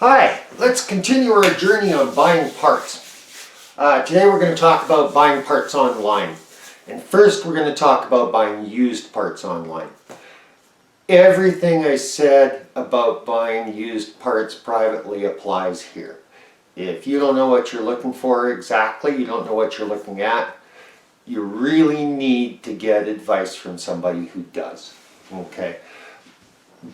Hi, let's continue our journey on buying parts. Today we're going to talk about buying parts online. And first we're going to talk about buying used parts online. Everything I said about buying used parts privately applies here. If you don't know what you're looking for exactly, you don't know what you're looking at, you really need to get advice from somebody who does. Okay?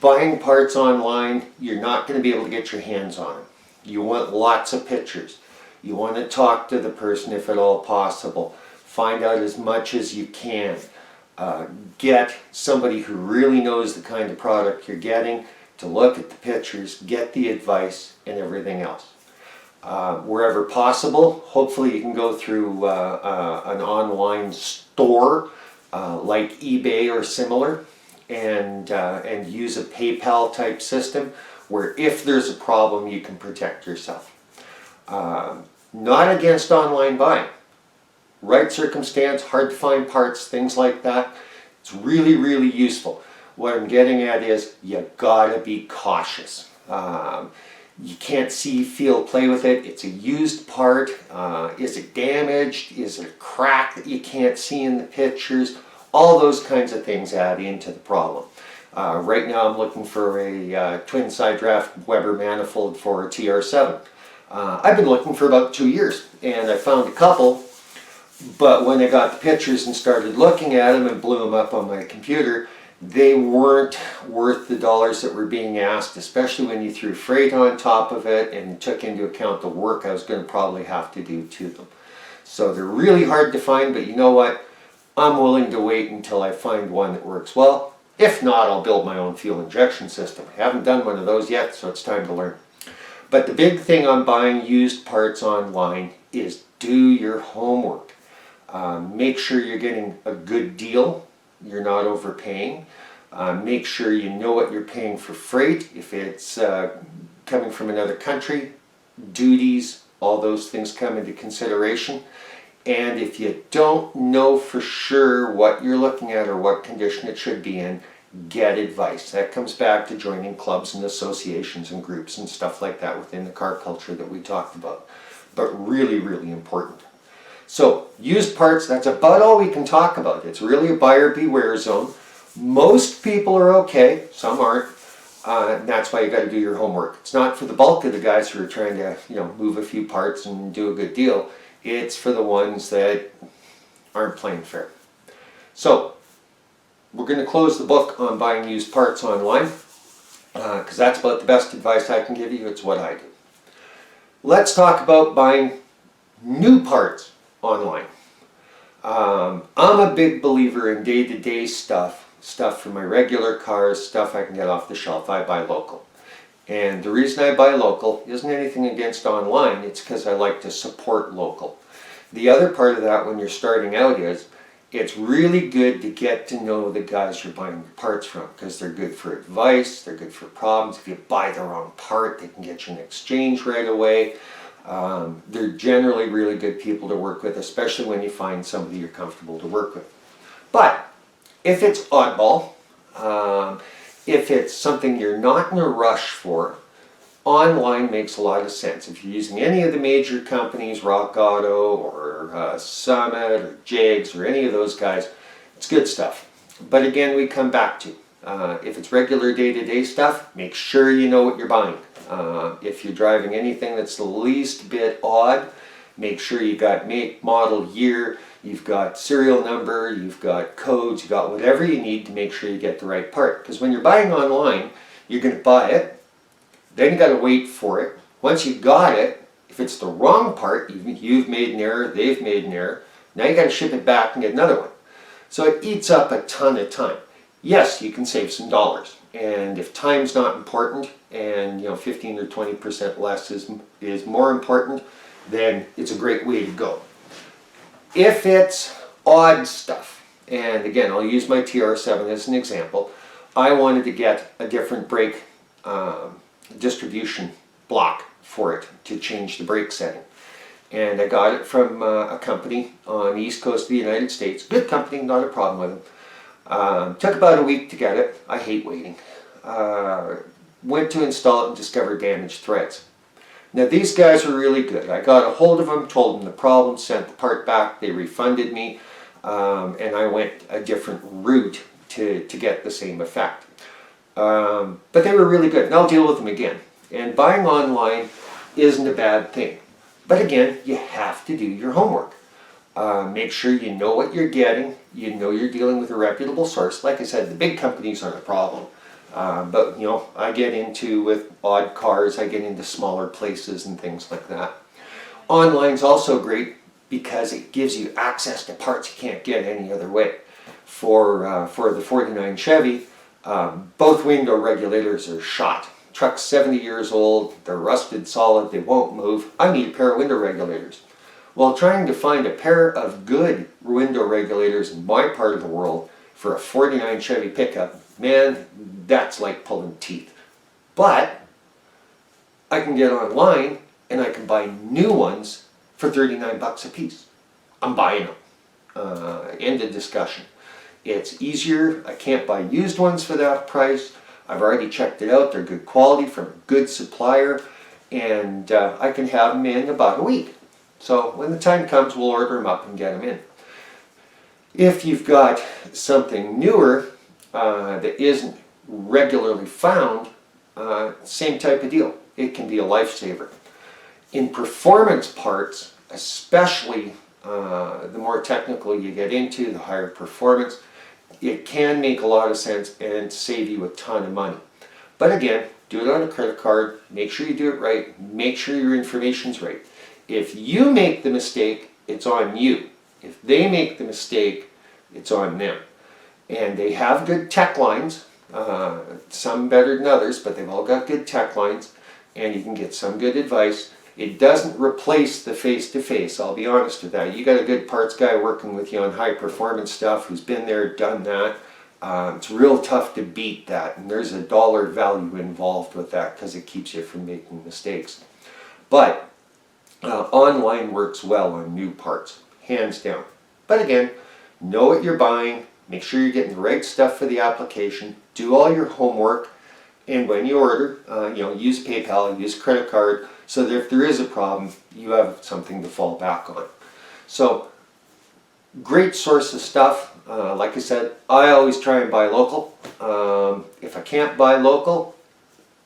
Buying parts online, you're not going to be able to get your hands on them. You want lots of pictures. You want to talk to the person if at all possible. Find out as much as you can. Get somebody who really knows the kind of product you're getting to look at the pictures, get the advice, and everything else. Wherever possible, hopefully you can go through an online store like eBay or similar. And use a PayPal type system where if there's a problem you can protect yourself. Not against online buying. Right circumstance, hard to find parts, things like that. It's really, really useful. What I'm getting at is you gotta be cautious. You can't see, feel, play with it. It's a used part. Is it damaged? Is it a crack that you can't see in the pictures? All those kinds of things add into the problem. Right now I'm looking for a twin side draft Weber manifold for a TR7. I've been looking for about 2 years and I found a couple, but when I got the pictures and started looking at them and blew them up on my computer, they weren't worth the dollars that were being asked, especially when you threw freight on top of it and took into account the work I was going to probably have to do to them. So they're really hard to find, but you know what? I'm willing to wait until I find one that works well. If not, I'll build my own fuel injection system. I haven't done one of those yet, so it's time to learn. But the big thing on buying used parts online is do your homework. Make sure you're getting a good deal. You're not overpaying. Make sure you know what you're paying for freight. If it's coming from another country, duties, all those things come into consideration. And if you don't know for sure what you're looking at or what condition it should be in, get advice. That comes back to joining clubs and associations and groups and stuff like that within the car culture that we talked about. But really, really important. So, used parts, that's about all we can talk about. It's really a buyer beware zone. Most people are okay, some aren't. And that's why you got to do your homework. It's not for the bulk of the guys who are trying to, move a few parts and do a good deal. It's for the ones that aren't playing fair. So, we're going to close the book on buying used parts online because that's about the best advice I can give you. It's what I do. Let's talk about buying new parts online. I'm a big believer in day-to-day stuff for my regular cars, stuff I can get off the shelf. I buy local. And the reason I buy local isn't anything against online, it's because I like to support local. The other part of that when you're starting out is, it's really good to get to know the guys you're buying your parts from because they're good for advice, they're good for problems. If you buy the wrong part, they can get you an exchange right away. They're generally really good people to work with, especially when you find somebody you're comfortable to work with. But if it's oddball, if it's something you're not in a rush for, online makes a lot of sense. If you're using any of the major companies, Rock Auto or Summit or Jags or any of those guys, it's good stuff. But again, we come back to, if it's regular day-to-day stuff, make sure you know what you're buying. If you're driving anything that's the least bit odd, make sure you got make, model, year, you've got serial number, you've got codes, you've got whatever you need to make sure you get the right part. Because when you're buying online, you're going to buy it, then you got to wait for it. Once you got it, if it's the wrong part, you've made an error, they've made an error, now you got to ship it back and get another one. So it eats up a ton of time. Yes, you can save some dollars. And if time's not important and 15 or 20% less is more important, then it's a great way to go. If it's odd stuff, and again, I'll use my TR7 as an example, I wanted to get a different brake distribution block for it to change the brake setting. And I got it from a company on the east coast of the United States. Good company, not a problem with them. Took about a week to get it. I hate waiting. went to install it and discovered damaged threads. Now these guys were really good. I got a hold of them, told them the problem, sent the part back, they refunded me, and I went a different route to get the same effect. But they were really good, and I'll deal with them again. And buying online isn't a bad thing. But again, you have to do your homework. Make sure you know what you're getting, you know you're dealing with a reputable source. Like I said, the big companies aren't a problem. But you know, I get into with odd cars, I get into smaller places and things like that. Online's also great because it gives you access to parts you can't get any other way. For the 49 Chevy, both window regulators are shot. Truck's 70 years old, they're rusted solid, they won't move. I need a pair of window regulators. Well, trying to find a pair of good window regulators in my part of the world for a 49 Chevy pickup, man, that's like pulling teeth. But I can get online and I can buy new ones for 39 bucks a piece. I'm buying them. End of discussion. It's easier. I can't buy used ones for that price. I've already checked it out. They're good quality from a good supplier, and I can have them in about a week. So when the time comes, we'll order them up and get them in. If you've got something newer that isn't regularly found, same type of deal. It can be a lifesaver. In performance parts, especially the more technical you get into, the higher performance, it can make a lot of sense and save you a ton of money. But again, do it on a credit card, make sure you do it right, make sure your information's right. If you make the mistake, it's on you. If they make the mistake, it's on them. And they have good tech lines, some better than others, but they've all got good tech lines, and you can get some good advice. It doesn't replace the face-to-face, I'll be honest with that. You got a good parts guy working with you on high performance stuff who's been there, done that. It's real tough to beat that, and there's a dollar value involved with that because it keeps you from making mistakes. But online works well on new parts, hands down. But again, know what you're buying, make sure you're getting the right stuff for the application, do all your homework, and when you order, use PayPal, use credit card, so that if there is a problem, you have something to fall back on. So, great source of stuff. Like I said, I always try and buy local. If I can't buy local,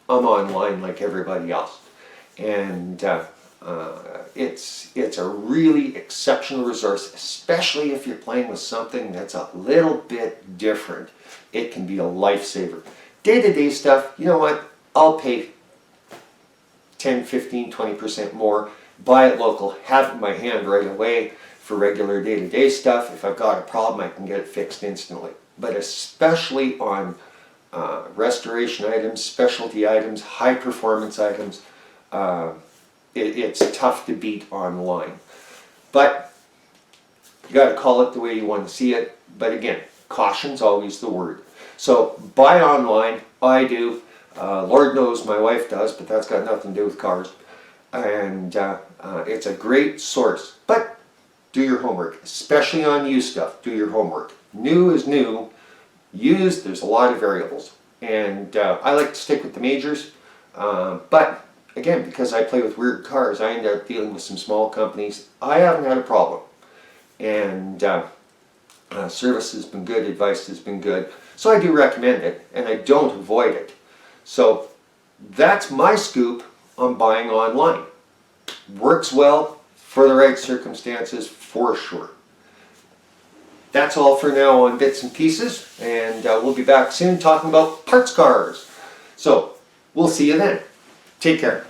I'm online like everybody else. And it's a really exceptional resource, especially if you're playing with something that's a little bit different. It can be a lifesaver. Day-to-day stuff, you know what, I'll pay 10, 15, 20% more, buy it local, have it in my hand right away. For regular day-to-day stuff, if I've got a problem, I can get it fixed instantly. But especially on restoration items, specialty items, high performance items, it's tough to beat online. But you got to call it the way you want to see it. But again, caution's always the word. So buy online, I do. Lord knows my wife does, but that's got nothing to do with cars. And it's a great source. But do your homework, especially on used stuff. Do your homework. New is new. Used, there's a lot of variables. And I like to stick with the majors. But again, because I play with weird cars, I end up dealing with some small companies. I haven't had a problem. And service has been good, advice has been good. So I do recommend it, and I don't avoid it. So that's my scoop on buying online. Works well for the right circumstances, for sure. That's all for now on Bits and Pieces, and we'll be back soon talking about parts cars. So we'll see you then. Take care.